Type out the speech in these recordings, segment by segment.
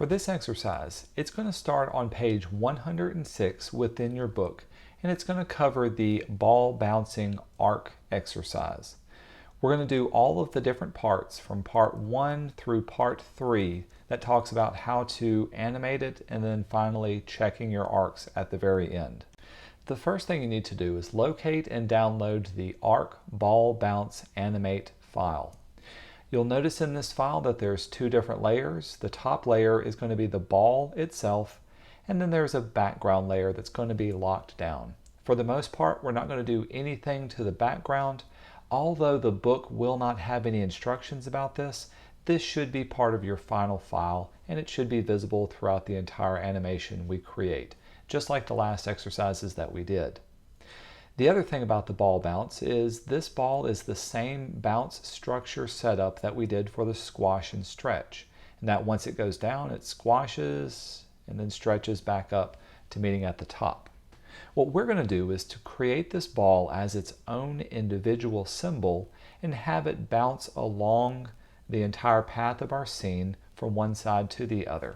For this exercise, it's going to start on page 106 within your book, and it's going to cover the ball bouncing arc exercise. We're going to do all of the different parts from part 1 through part 3 that talks about how to animate it and then finally checking your arcs at the very end. The first thing you need to do is locate and download the arc ball bounce animate file. You'll notice in this file that there's two different layers. The top layer is going to be the ball itself, and then there's a background layer that's going to be locked down. For the most part, we're not going to do anything to the background. Although the book will not have any instructions about this, this should be part of your final file, and it should be visible throughout the entire animation we create, just like the last exercises that we did. The other thing about the ball bounce is this ball is the same bounce structure setup that we did for the squash and stretch. And that once it goes down, it squashes and then stretches back up to meeting at the top. What we're going to do is to create this ball as its own individual symbol and have it bounce along the entire path of our scene from one side to the other.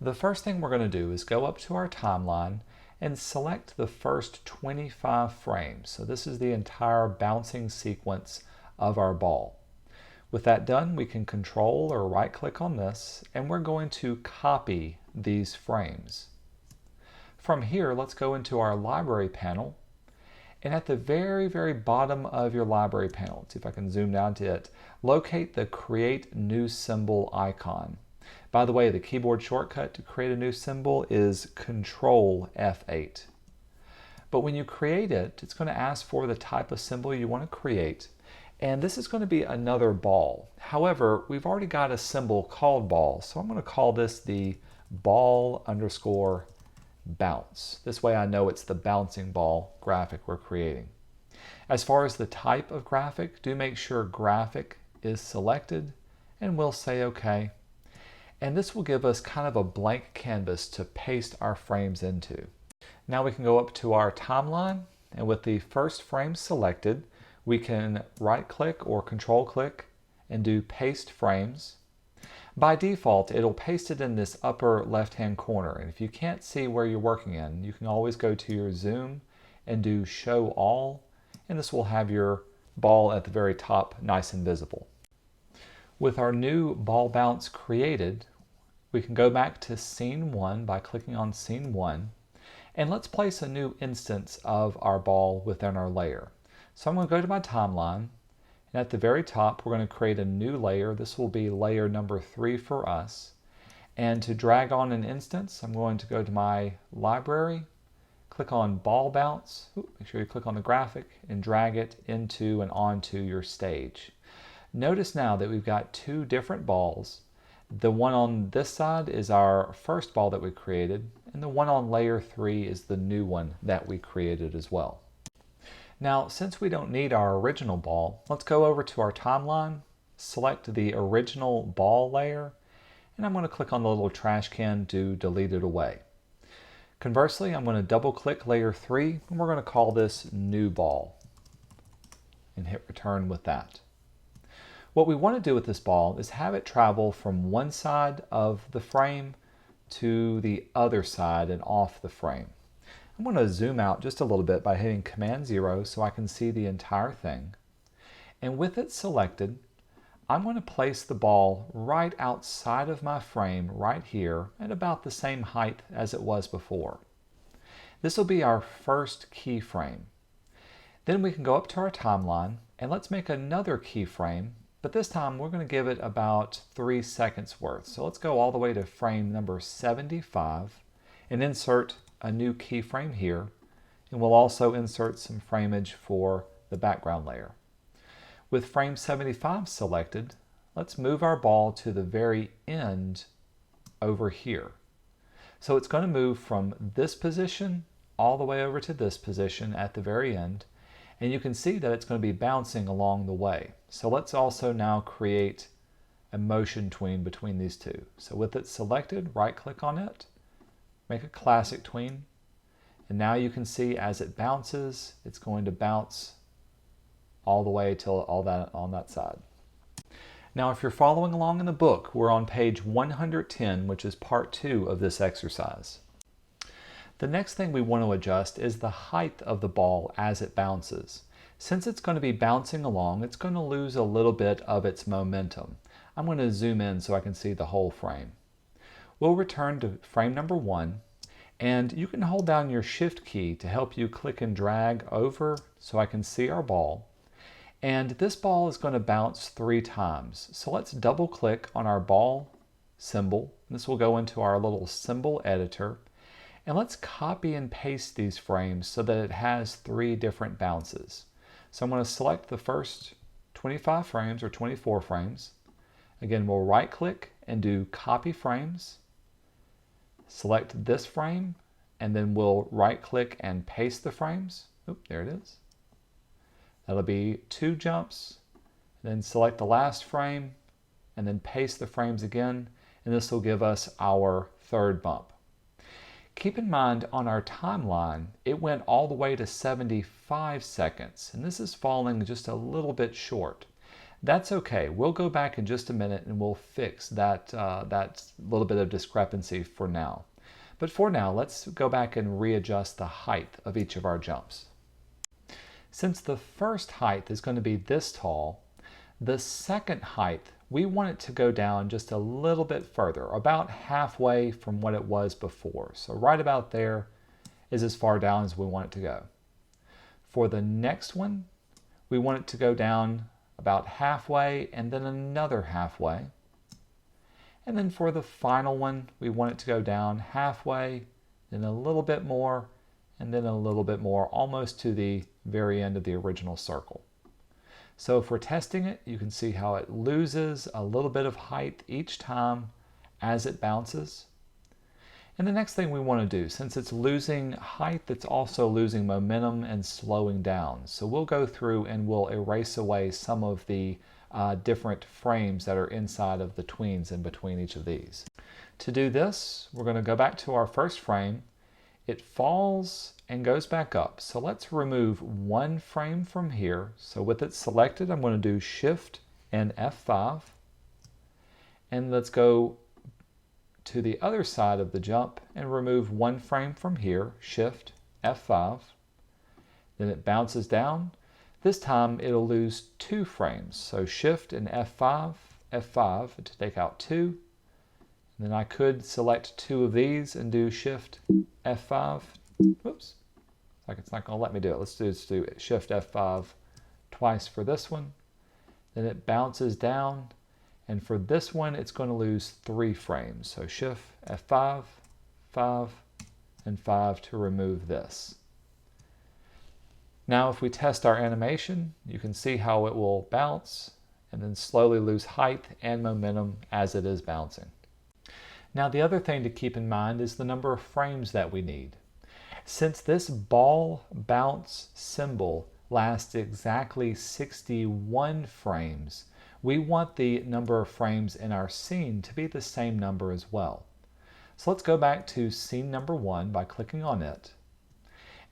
The first thing we're going to do is go up to our timeline and select the first 25 frames. So this is the entire bouncing sequence of our ball. With that done, we can control or right click on this, and we're going to copy these frames. From here, let's go into our library panel, and at the very bottom of your library panel, let's see if I can zoom down to it, locate the Create New Symbol icon. By the way, the keyboard shortcut to create a new symbol is Control F8. But when you create it, it's going to ask for the type of symbol you want to create, and this is going to be another ball. However, we've already got a symbol called ball, so I'm going to call this the ball_bounce. This way I know it's the bouncing ball graphic we're creating. As far as the type of graphic, do make sure graphic is selected, and we'll say OK. And this will give us kind of a blank canvas to paste our frames into. Now we can go up to our timeline, and with the first frame selected, we can right click or control click and do paste frames. By default, it'll paste it in this upper left-hand corner, and if you can't see where you're working in, you can always go to your zoom and do show all, and this will have your ball at the very top nice and visible. With our new ball bounce created, we can go back to scene 1 by clicking on scene 1, and let's place a new instance of our ball within our layer. So I'm going to go to my timeline, and at the very top we're going to create a new layer. This will be layer number 3 for us. And to drag on an instance, I'm going to go to my library, click on ball bounce, make sure you click on the graphic, and drag it into and onto your stage. Notice now that we've got two different balls. The one on this side is our first ball that we created, and the one on layer 3 is the new one that we created as well. Now, since we don't need our original ball, let's go over to our timeline, select the original ball layer, and I'm going to click on the little trash can to delete it away. Conversely, I'm going to double click layer 3, and we're going to call this new ball, and hit return with that. What we want to do with this ball is have it travel from one side of the frame to the other side and off the frame. I'm going to zoom out just a little bit by hitting Command 0 so I can see the entire thing. And with it selected, I'm going to place the ball right outside of my frame right here at about the same height as it was before. This will be our first keyframe. Then we can go up to our timeline and let's make another keyframe. But this time we're going to give it about 3 seconds worth. So let's go all the way to frame number 75 and insert a new keyframe here. And we'll also insert some frameage for the background layer. With frame 75 selected, let's move our ball to the very end over here. So it's going to move from this position all the way over to this position at the very end. And you can see that it's going to be bouncing along the way. So let's also now create a motion tween between these two. So with it selected, right click on it, make a classic tween, and now you can see as it bounces, it's going to bounce all the way till all that on that side. Now, if you're following along in the book, we're on page 110, which is part 2 of this exercise. The next thing we want to adjust is the height of the ball as it bounces. Since it's going to be bouncing along, it's going to lose a little bit of its momentum. I'm going to zoom in so I can see the whole frame. We'll return to frame number 1, and you can hold down your Shift key to help you click and drag over so I can see our ball. And this ball is going to bounce 3 times. So let's double click on our ball symbol. This will go into our little symbol editor. And let's copy and paste these frames so that it has 3 different bounces. So I'm going to select the first 25 frames or 24 frames. Again, we'll right click and do copy frames. Select this frame, and then we'll right click and paste the frames. Oop, there it is. That'll be 2 jumps, then select the last frame, and then paste the frames again, and this will give us our 3rd bump. Keep in mind on our timeline, it went all the way to 75 seconds, and this is falling just a little bit short. That's okay. We'll go back in just a minute and we'll fix that little bit of discrepancy for now. But for now, let's go back and readjust the height of each of our jumps. Since the first height is going to be this tall, the second height, we want it to go down just a little bit further, about halfway from what it was before. So right about there is as far down as we want it to go. For the next one, we want it to go down about halfway and then another halfway. And then for the final one, we want it to go down halfway, then a little bit more, and then a little bit more, almost to the very end of the original circle. So if we're testing it, you can see how it loses a little bit of height each time as it bounces. And the next thing we want to do, since it's losing height, it's also losing momentum and slowing down. So we'll go through and we'll erase away some of the different frames that are inside of the tweens in between each of these. To do this, we're going to go back to our first frame. It falls and goes back up. So let's remove 1 frame from here. So with it selected, I'm going to do Shift and F5. And let's go to the other side of the jump and remove 1 frame from here, Shift F5. Then it bounces down. This time it'll lose 2 frames. So Shift and F5 to take out 2. And then I could select 2 of these and do Shift F5. Whoops. Like it's not going to let me do it. Let's do Shift F5 twice for this one. Then it bounces down. And for this one, it's going to lose 3 frames. So Shift F5, 5, and 5 to remove this. Now if we test our animation, you can see how it will bounce and then slowly lose height and momentum as it is bouncing. Now the other thing to keep in mind is the number of frames that we need. Since this ball bounce symbol lasts exactly 61 frames, we want the number of frames in our scene to be the same number as well. So let's go back to scene number 1 by clicking on it.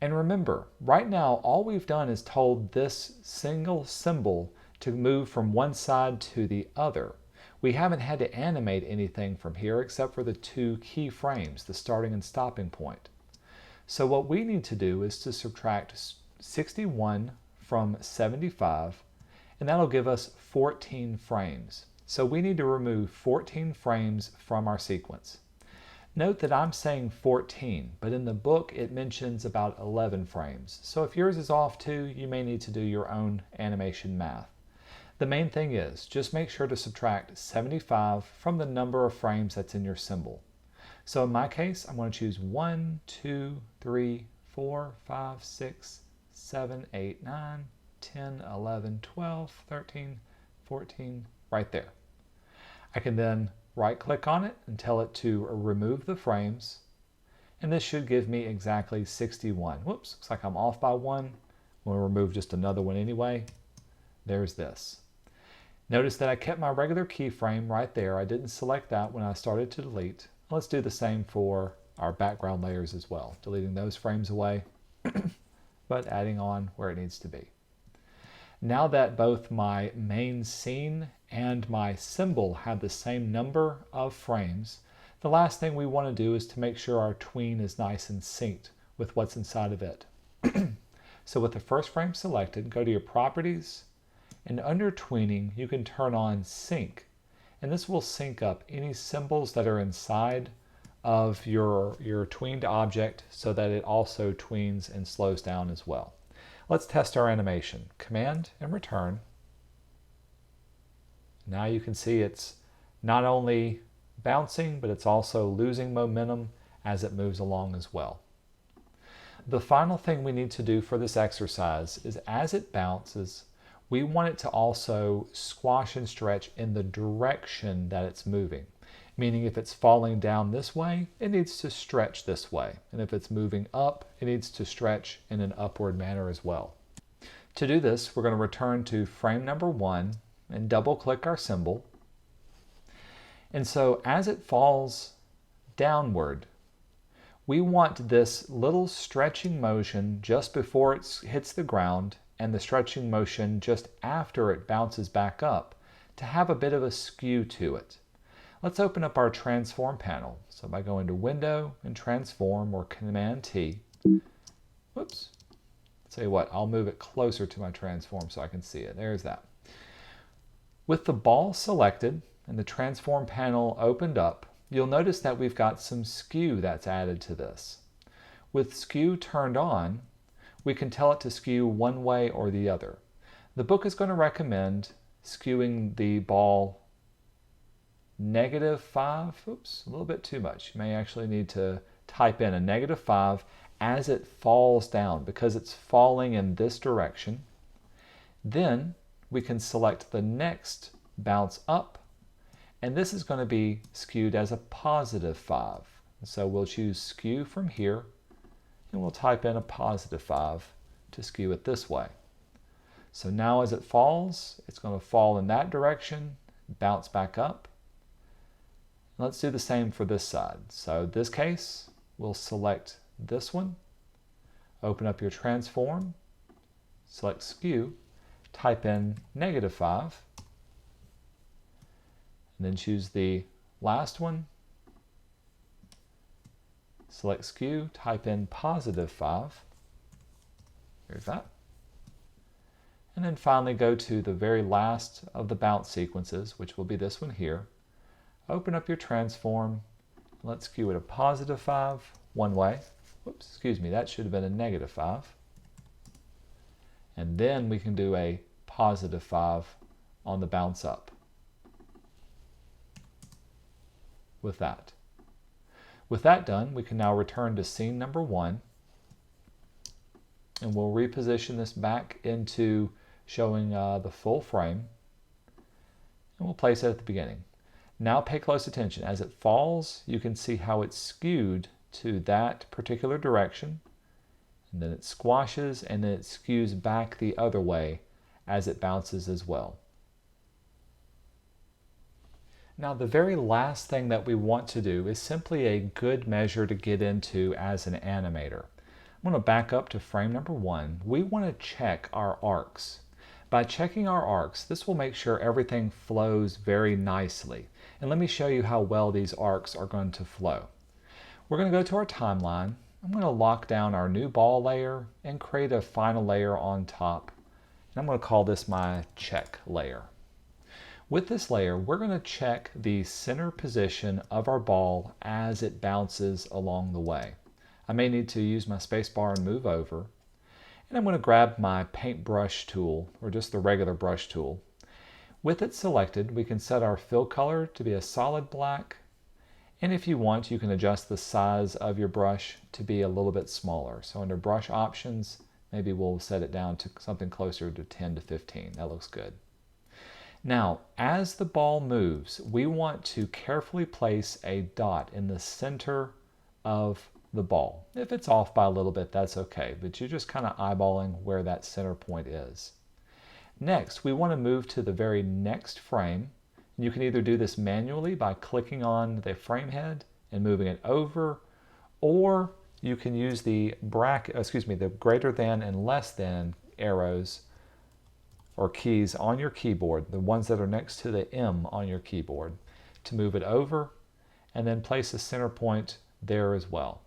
And remember, right now all we've done is told this single symbol to move from one side to the other. We haven't had to animate anything from here except for the 2 key frames, the starting and stopping point. So what we need to do is to subtract 61 from 75, and that'll give us 14 frames. So we need to remove 14 frames from our sequence. Note that I'm saying 14, but in the book it mentions about 11 frames. So if yours is off too, you may need to do your own animation math. The main thing is, just make sure to subtract 75 from the number of frames that's in your symbol. So in my case, I'm going to choose 1, 2, 3, 4, 5, 6, 7, 8, 9, 10, 11, 12, 13, 14, right there. I can then right-click on it and tell it to remove the frames, and this should give me exactly 61. Whoops, looks like I'm off by 1. I'm going to remove just another one anyway. There's this. Notice that I kept my regular keyframe right there. I didn't select that when I started to delete. Let's do the same for our background layers as well, deleting those frames away, but adding on where it needs to be. Now that both my main scene and my symbol have the same number of frames, the last thing we want to do is to make sure our tween is nice and synced with what's inside of it. So with the first frame selected, go to your properties, and under tweening you can turn on sync, and this will sync up any symbols that are inside of your tweened object so that it also tweens and slows down as well. Let's test our animation. Command and return. Now you can see it's not only bouncing, but it's also losing momentum as it moves along as well. The final thing we need to do for this exercise is as it bounces, we want it to also squash and stretch in the direction that it's moving. Meaning if it's falling down this way, it needs to stretch this way. And if it's moving up, it needs to stretch in an upward manner as well. To do this, we're going to return to frame number 1 and double click our symbol. And so as it falls downward, we want this little stretching motion just before it hits the ground and the stretching motion just after it bounces back up to have a bit of a skew to it. Let's open up our transform panel. So by going to Window and Transform or Command T, whoops, tell you what, I'll move it closer to my transform so I can see it. There's that. With the ball selected and the transform panel opened up, you'll notice that we've got some skew that's added to this. With skew turned on, we can tell it to skew one way or the other. The book is going to recommend skewing the ball -5, oops, a little bit too much. You may actually need to type in a -5 as it falls down because it's falling in this direction. Then we can select the next bounce up, and this is going to be skewed as a +5. So we'll choose skew from here, and we'll type in a +5 to skew it this way. So now as it falls, it's going to fall in that direction, bounce back up. Let's do the same for this side. So in this case, we'll select this one, open up your transform, select skew, type in -5, and then choose the last one, select skew, type in +5, there's that. And then finally go to the very last of the bounce sequences, which will be this one here. Open up your transform, let's skew it a +5 one way. Whoops, excuse me, that should have been a -5. And then we can do a +5 on the bounce up. With that. With that done, we can now return to scene number 1. And we'll reposition this back into showing the full frame. And we'll place it at the beginning. Now pay close attention. As it falls, you can see how it's skewed to that particular direction. And then it squashes and then it skews back the other way as it bounces as well. Now the very last thing that we want to do is simply a good measure to get into as an animator. I'm going to back up to frame number 1. We want to check our arcs. By checking our arcs, this will make sure everything flows very nicely. And let me show you how well these arcs are going to flow. We're going to go to our timeline. I'm going to lock down our new ball layer and create a final layer on top. And I'm going to call this my check layer. With this layer, we're going to check the center position of our ball as it bounces along the way. I may need to use my spacebar and move over. And I'm going to grab my paintbrush tool, or just the regular brush tool. With it selected, we can set our fill color to be a solid black. And if you want, you can adjust the size of your brush to be a little bit smaller. So under brush options, maybe we'll set it down to something closer to 10 to 15. That looks good. Now, as the ball moves, we want to carefully place a dot in the center of the ball. If it's off by a little bit, that's okay, but you're just kind of eyeballing where that center point is. Next, we want to move to the very next frame. You can either do this manually by clicking on the frame head and moving it over, or you can use the the greater than and less than arrows, or keys on your keyboard, the ones that are next to the M on your keyboard, to move it over and then place a center point there as well.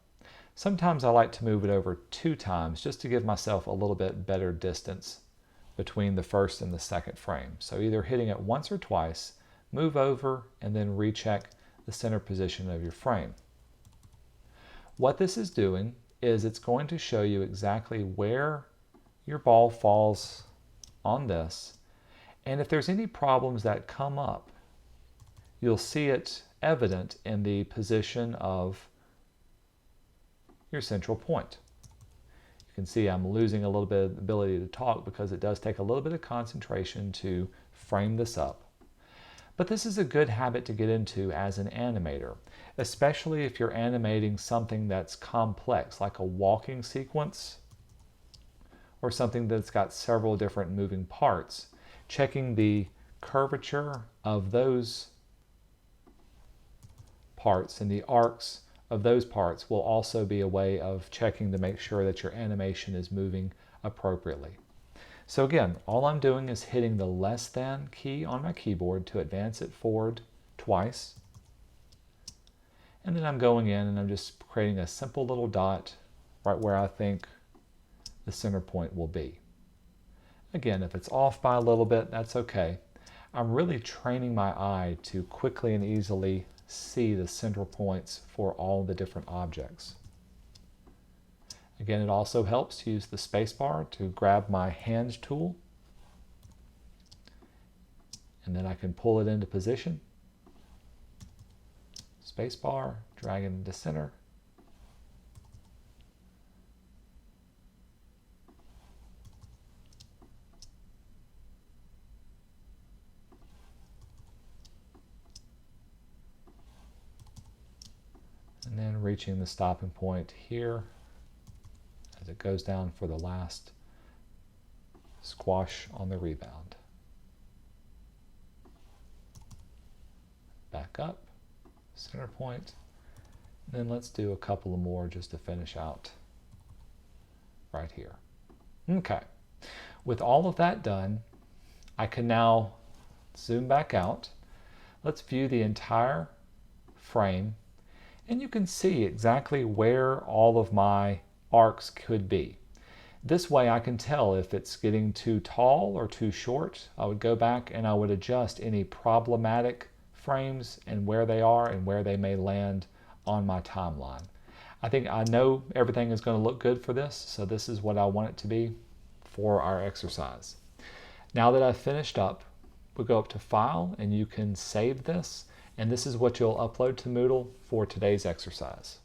Sometimes I like to move it over 2 times just to give myself a little bit better distance between the first and the second frame. So either hitting it once or twice, move over, and then recheck the center position of your frame. What this is doing is it's going to show you exactly where your ball falls on this, and if there's any problems that come up, you'll see it evident in the position of your central point. You can see I'm losing a little bit of the ability to talk because it does take a little bit of concentration to frame this up. But this is a good habit to get into as an animator, especially if you're animating something that's complex, like a walking sequence or something that's got several different moving parts. Checking the curvature of those parts and the arcs of those parts will also be a way of checking to make sure that your animation is moving appropriately. So again, all I'm doing is hitting the less than key on my keyboard to advance it forward twice. And then I'm going in and I'm just creating a simple little dot right where I think the center point will be. Again, if it's off by a little bit, that's okay. I'm really training my eye to quickly and easily see the central points for all the different objects. Again, it also helps to use the spacebar to grab my hand tool, and then I can pull it into position. Spacebar, drag it into center. And then reaching the stopping point here as it goes down for the last squash on the rebound. Back up, center point, and then let's do a couple of more just to finish out right here. Okay, with all of that done, I can now zoom back out. Let's view the entire frame, and you can see exactly where all of my arcs could be. This way I can tell if it's getting too tall or too short. I would go back and I would adjust any problematic frames and where they are and where they may land on my timeline. I think I know everything is going to look good for this, so this is what I want it to be for our exercise. Now that I've finished up, we'll go up to File and you can save this, and this is what you'll upload to Moodle for today's exercise.